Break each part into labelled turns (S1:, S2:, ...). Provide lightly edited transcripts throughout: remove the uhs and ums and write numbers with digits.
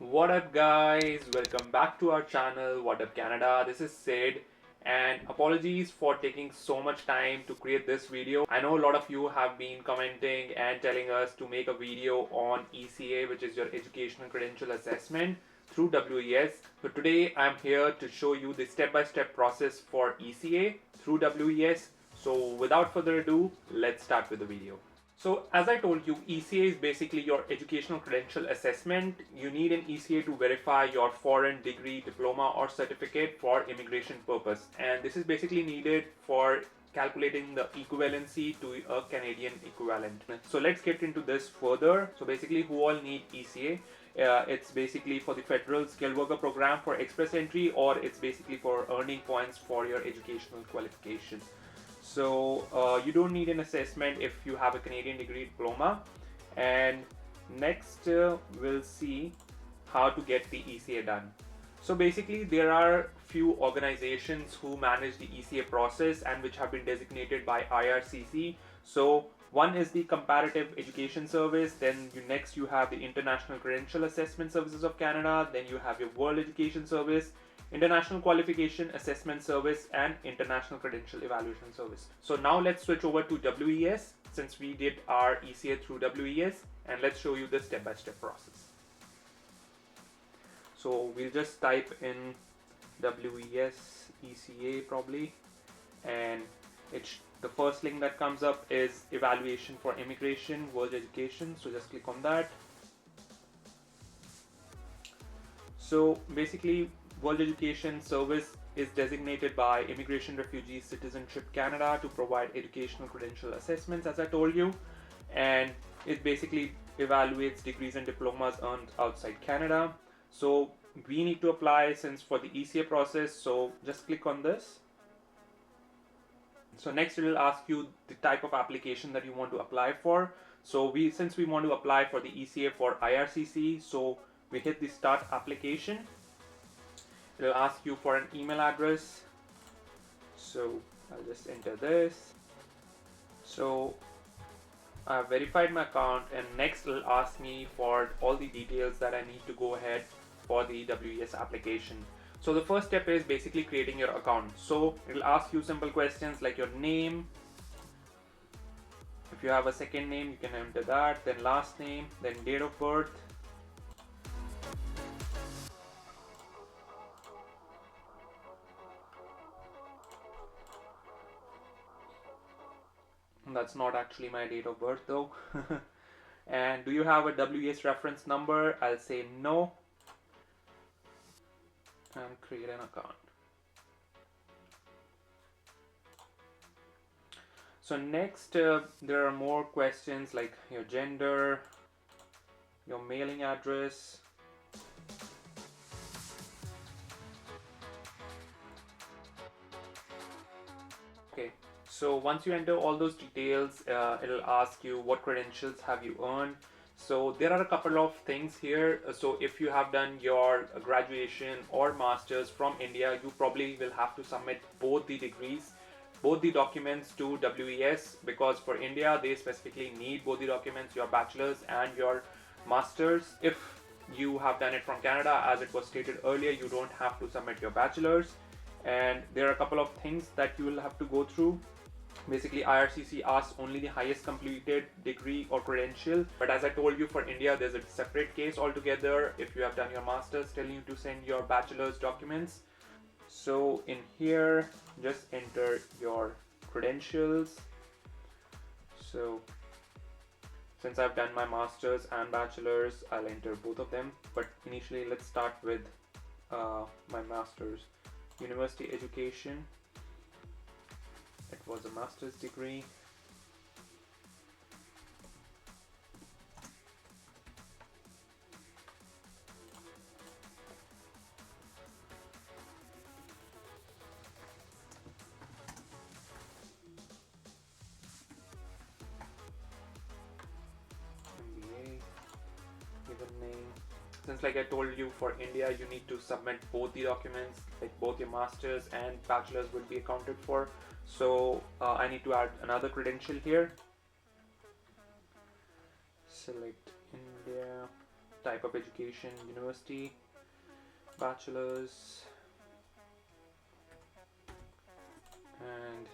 S1: What up guys, welcome back to our channel. What up Canada, this is Sid, and apologies for taking so much time to create this video. I know a lot of you have been commenting and telling us to make a video on ECA, which is your Educational Credential Assessment through WES. So today I'm here to show you the step-by-step process for ECA through WES. So without further ado, let's start with the video. So as I told you, ECA is basically your educational credential assessment. You need an ECA to verify your foreign degree, diploma or certificate for immigration purpose. And this is basically needed for calculating the equivalency to a Canadian equivalent. So let's get into this further. So basically who all need ECA? It's basically for the federal skilled worker program for express entry, or it's basically for earning points for your educational qualifications. So you don't need an assessment if you have a Canadian degree diploma. And next we'll see how to get the ECA done. So basically there are few organizations who manage the ECA process and which have been designated by IRCC. So one is the Comparative Education Service, then next you have the International Credential Assessment Services of Canada, then you have your World Education Service, International Qualification Assessment Service, and International Credential Evaluation Service. So now let's switch over to WES, since we did our ECA through WES, and let's show you the step-by-step process. So we'll just type in WES ECA probably, and the first link that comes up is Evaluation for Immigration, World Education. So just click on that. So basically World Education Service is designated by Immigration, Refugees, Citizenship Canada to provide educational credential assessments, as I told you, and it basically evaluates degrees and diplomas earned outside Canada. So we need to apply since for the ECA process, so just click on this. So next it will ask you the type of application that you want to apply for. So since we want to apply for the ECA for IRCC, so we hit the start application. It will ask you for an email address. So I'll just enter this. So I've verified my account, and next it'll ask me for all the details that I need to go ahead for the WES application. So the first step is basically creating your account. So it'll ask you simple questions like your name. If you have a second name, you can enter that, then last name, then date of birth. That's not actually my date of birth though. And do you have a WES reference number? I'll say no, and create an account. So next there are more questions like your gender, your mailing address, okay. So once you enter all those details, it'll ask you what credentials have you earned. So there are a couple of things here. So if you have done your graduation or masters from India, you probably will have to submit both the degrees, both the documents to WES, because for India they specifically need both the documents, your bachelor's and your masters. If you have done it from Canada, as it was stated earlier, you don't have to submit your bachelor's. And there are a couple of things that you will have to go through. Basically IRCC asks only the highest completed degree or credential, but as I told you, for India there's a separate case altogether. If you have done your masters, telling you to send your bachelor's documents. So in here just enter your credentials. So since I've done my masters and bachelor's, I'll enter both of them, but initially let's start with my masters. University education, it was a master's degree. MBA, given name. Since like I told you, for India you need to submit both the documents, like both your masters and bachelor's will be accounted for. So I need to add another credential here. Select India. type of education, university, bachelor's, and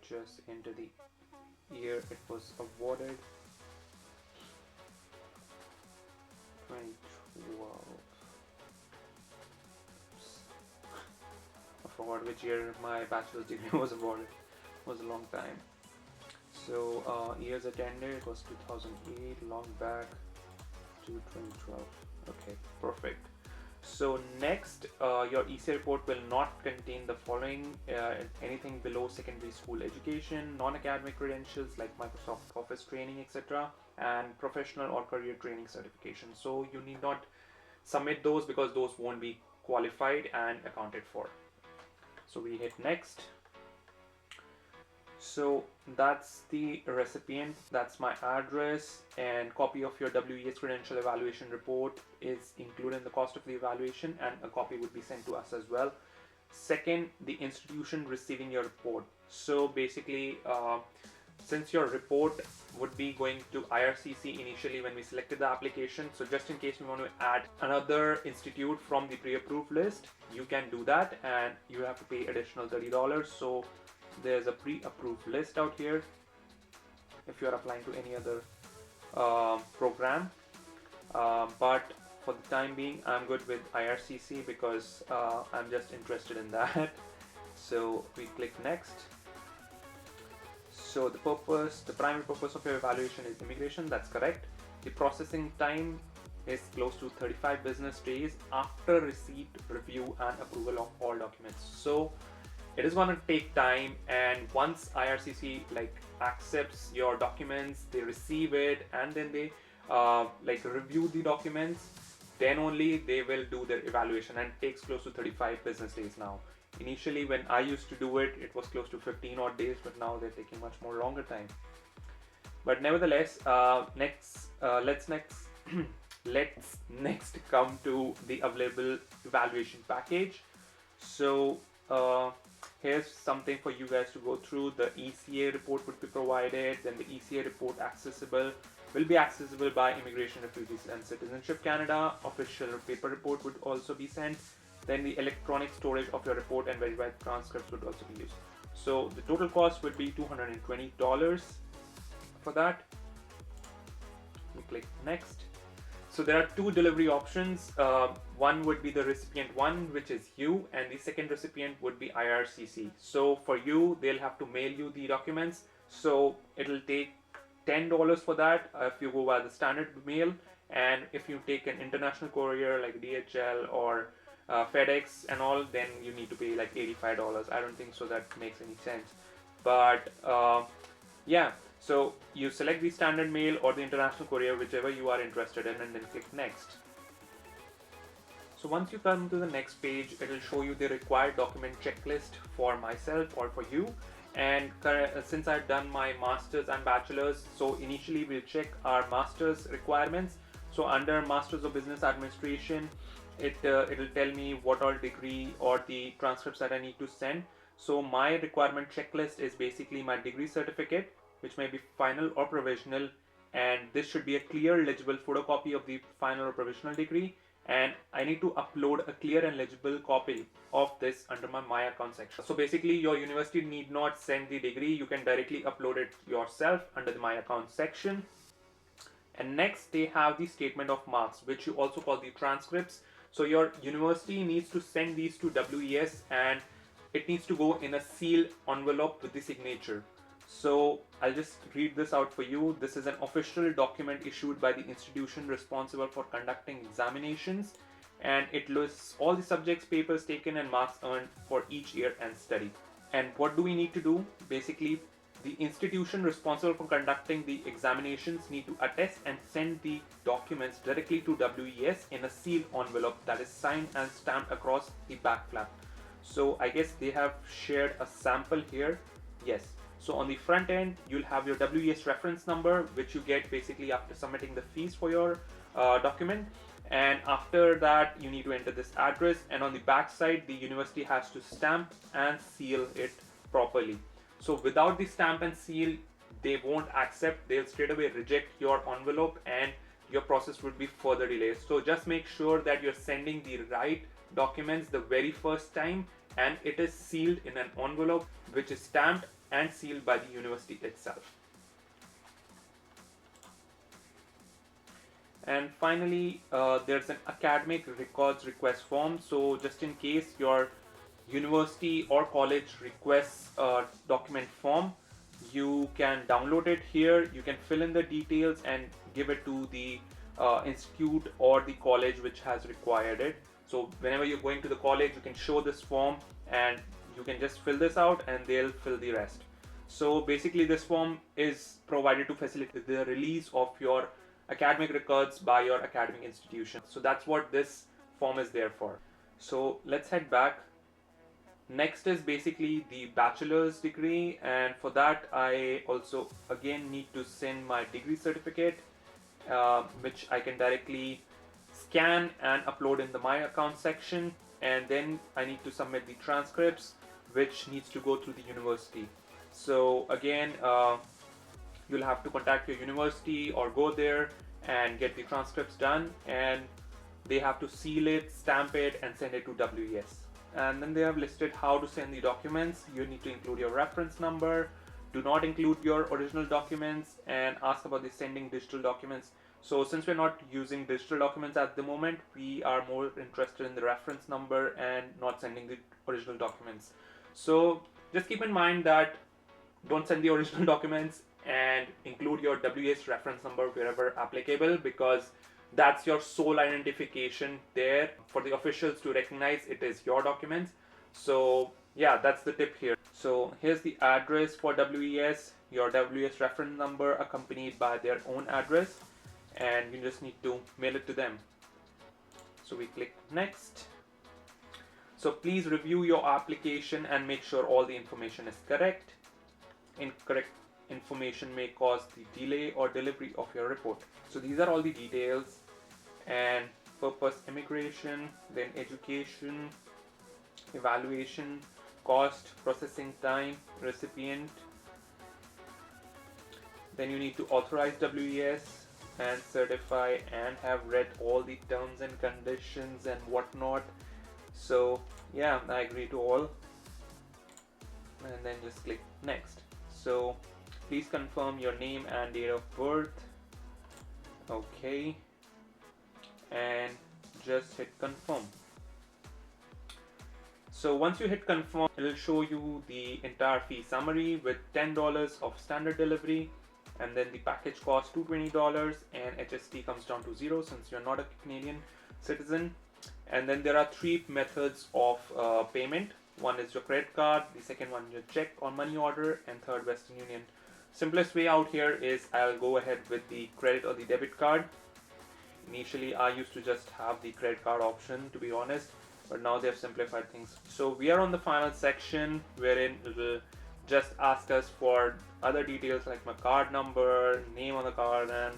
S1: just enter the year it was awarded, 2012. Oops. I forgot which year my bachelor's degree was awarded. It was a long time. So years attended, it was 2008, long back to 2012. Okay, perfect. So next, your ECA report will not contain the following: anything below secondary school education, non-academic credentials like Microsoft Office training, etc., and professional or career training certification. So you need not submit those because those won't be qualified and accounted for. So we hit next. So that's the recipient, that's my address, and copy of your WES credential evaluation report is included in the cost of the evaluation, and a copy would be sent to us as well. Second, the institution receiving your report. So basically, since your report would be going to IRCC initially when we selected the application, so just in case we want to add another institute from the pre-approved list, you can do that, and you have to pay additional $30. So there's a pre-approved list out here if you are applying to any other program, but for the time being I'm good with IRCC because I'm just interested in that. So we click next. So the primary purpose of your evaluation is immigration, that's correct. The processing time is close to 35 business days after receipt, review and approval of all documents. So it is going to take time, and once IRCC accepts your documents, they receive it, and then they review the documents, then only they will do their evaluation, and it takes close to 35 business days now. Initially when I used to do it, it was close to 15 odd days, but now they're taking much more longer time. But nevertheless, let's next come to the available evaluation package. So here's something for you guys to go through. The ECA report would be provided, then the ECA report will be accessible by Immigration, Refugees and Citizenship Canada. Official paper report would also be sent. Then the electronic storage of your report and verified transcripts would also be used. So the total cost would be $220 for that. We click next. So there are two delivery options. One would be the recipient one, which is you, and the second recipient would be IRCC. So for you, they'll have to mail you the documents. So it'll take $10 for that if you go by the standard mail, and if you take an international courier like DHL or FedEx and all, then you need to pay like $85. I don't think so that makes any sense, but yeah. So you select the standard mail or the international courier, whichever you are interested in, and then click next. So once you come to the next page, it will show you the required document checklist for myself or for you. And since I've done my master's and bachelor's, so initially we'll check our master's requirements. So under Masters of Business Administration, it'll tell me what all degree or the transcripts that I need to send. So my requirement checklist is basically my degree certificate, which may be final or provisional, and this should be a clear legible photocopy of the final or provisional degree, and I need to upload a clear and legible copy of this under my account section. So basically your university need not send the degree, you can directly upload it yourself under the my account section. And next they have the statement of marks, which you also call the transcripts. So your university needs to send these to WES, and it needs to go in a sealed envelope with the signature. So I'll just read this out for you. This is an official document issued by the institution responsible for conducting examinations, and it lists all the subjects, papers taken and marks earned for each year and study. And what do we need to do? Basically, the institution responsible for conducting the examinations need to attest and send the documents directly to WES in a sealed envelope that is signed and stamped across the back flap. So I guess they have shared a sample here. Yes. So on the front end, you'll have your WES reference number, which you get basically after submitting the fees for your document. And after that, you need to enter this address. And on the back side, the university has to stamp and seal it properly. So without the stamp and seal, they won't accept. They'll straight away reject your envelope and your process would be further delayed. So just make sure that you're sending the right documents the very first time, and it is sealed in an envelope which is stamped and sealed by the university itself. And finally, there's an academic records request form. So just in case your university or college requests a document form, you can download it here. You can fill in the details and give it to the institute or the college which has required it. So whenever you're going to the college, you can show this form and you can just fill this out and they'll fill the rest. So basically this form is provided to facilitate the release of your academic records by your academic institution. So that's what this form is there for. So let's head back. Next is basically the bachelor's degree, and for that I also again need to send my degree certificate, which I can directly scan and upload in the My Account section, and then I need to submit the transcripts which needs to go through the university. So again, you'll have to contact your university or go there and get the transcripts done, and they have to seal it, stamp it, and send it to WES. And then they have listed how to send the documents. You need to include your reference number, do not include your original documents, and ask about the sending digital documents. So since we're not using digital documents at the moment, we are more interested in the reference number and not sending the original documents. So just keep in mind that don't send the original documents and include your WES reference number wherever applicable, because that's your sole identification there for the officials to recognize it is your documents. So yeah, that's the tip here. So here's the address for WES, your WES reference number accompanied by their own address, and you just need to mail it to them. So we click next. So please review your application and make sure all the information is correct. Incorrect information may cause the delay or delivery of your report. So these are all the details, and purpose immigration, then education, evaluation, cost, processing time, recipient. Then you need to authorize WES and certify and have read all the terms and conditions and whatnot. So yeah, I agree to all, and then just click next. So please confirm your name and date of birth. Okay, and just hit confirm. So once you hit confirm, it will show you the entire fee summary with $10 of standard delivery, and then the package costs $220, and HST comes down to 0 since you're not a Canadian citizen. And then there are 3 methods of payment. One is your credit card, the second one your check or money order, and third Western Union. Simplest way out here is I'll go ahead with the credit or the debit card. Initially I used to just have the credit card option, to be honest, but now they've simplified things. So we are on the final section wherein it will just ask us for other details like my card number, name on the card, and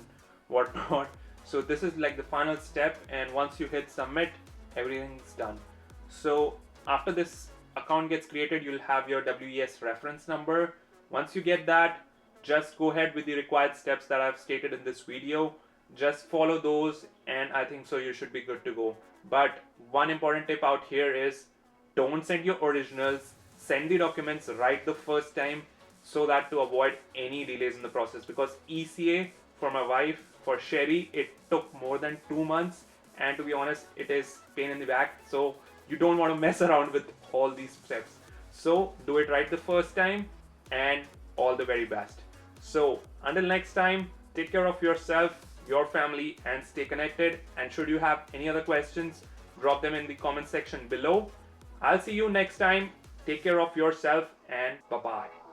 S1: whatnot. So this is like the final step, and once you hit submit, everything's done. So after this account gets created, you'll have your WES reference number. Once you get that, just go ahead with the required steps that I've stated in this video. Just follow those, and I think so you should be good to go. But one important tip out here is don't send your originals, send the documents right the first time, so that to avoid any delays in the process. Because ECA for my wife, for Sherry, it took more than 2 months, and to be honest, it is pain in the back. So you don't want to mess around with all these steps. So do it right the first time, and all the very best. So until next time, take care of yourself, your family, and stay connected. And should you have any other questions, drop them in the comment section below. I'll see you next time. Take care of yourself, and bye-bye.